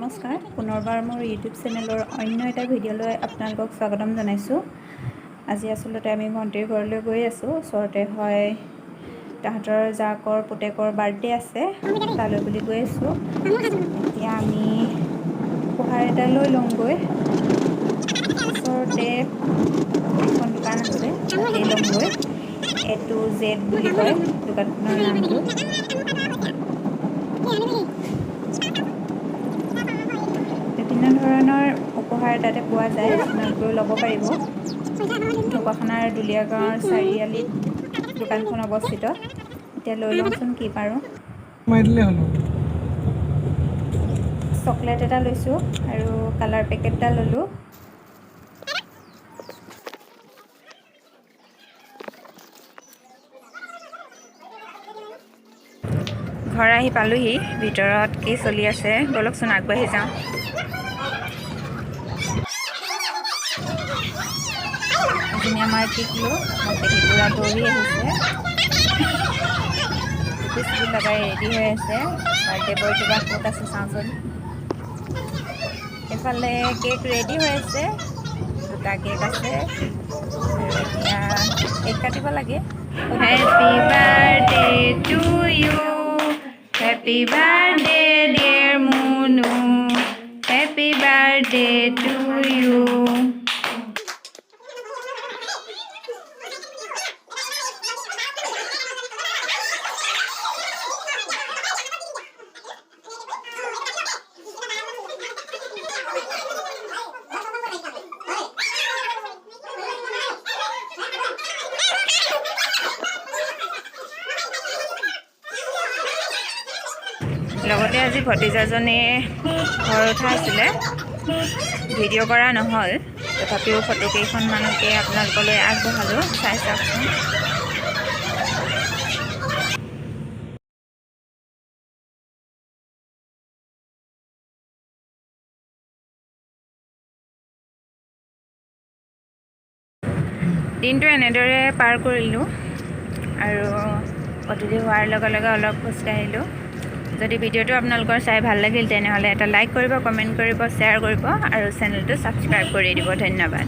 নমস্কাৰ পুনৰবাৰ মোৰ ইউটিউব চেনেলৰ অন্য এটা ভিডিঅ'লৈ আপোনালোকক স্বাগতম জনাইছোঁ। আজি আচলতে আমি ভণ্টিৰ ঘৰলৈ গৈ আছোঁ। ওচৰতে হয় তাহাঁতৰ জাকৰ পুতেকৰ বাৰ্থডে আছে, তালৈ বুলি গৈ আছোঁ। এতিয়া আমি উপহাৰ এটা লৈ লওঁগৈ। ওচৰতে এখন দোকান আছে, তাতেই ল'মগৈ। A2Z বুলি কয় দোকানখনৰ নামটো। বিভিন্ন ধৰণৰ উপহাৰ তাতে পোৱা যায়, আপোনালোকেও ল'ব পাৰিব। ঢকুৱাখানাৰ দুলীয়া গাঁৱৰ চাৰিআলিত দোকানখন অৱস্থিত। এতিয়া লৈ লওঁচোন কি পাৰোঁ। চকলেট এটা লৈছোঁ আৰু কালাৰ পেকেট এটা ল'লোঁ। ঘৰ আহি পালোহি, ভিতৰত কি চলি আছে ব'লকচোন আগবাঢ়ি যাওঁ। এজনী আমাৰ টিকলো মোক দেখি পূৰা দৌৰি আহিছে, টুপি চুপি লগাই ৰেডি হৈ আছে। বাৰ্থডে বয় কিবা ক'ত আছে চাওঁচোন। এইফালে কেক ৰেডি হৈ আছে, দুটা কেক আছে আৰু এতিয়া কেক কাটিব লাগে। Happy birthday to you, happy birthday dear Munu, happy birthday to you. লগতে আজি ভতিজাজনী ঘৰ উঠা আছিলে, ভিডিঅ' কৰা নহ'ল, তথাপিও ফটো কেইখনমানকে আপোনালোকলৈ আগবঢ়ালোঁ, চাই চাওকচোন। দিনটো এনেদৰে পাৰ কৰিলোঁ আৰু গধূলি হোৱাৰ লগে লগে অলপ খোজকাঢ়িলোঁ। যদি ভিডিঅ'টো আপোনালোকৰ চাই ভাল লাগিল তেনেহ'লে এটা লাইক কৰিব, কমেণ্ট কৰিব, শ্বেয়াৰ কৰিব আৰু চেনেলটো ছাবস্ক্ৰাইব কৰি দিব। ধন্যবাদ।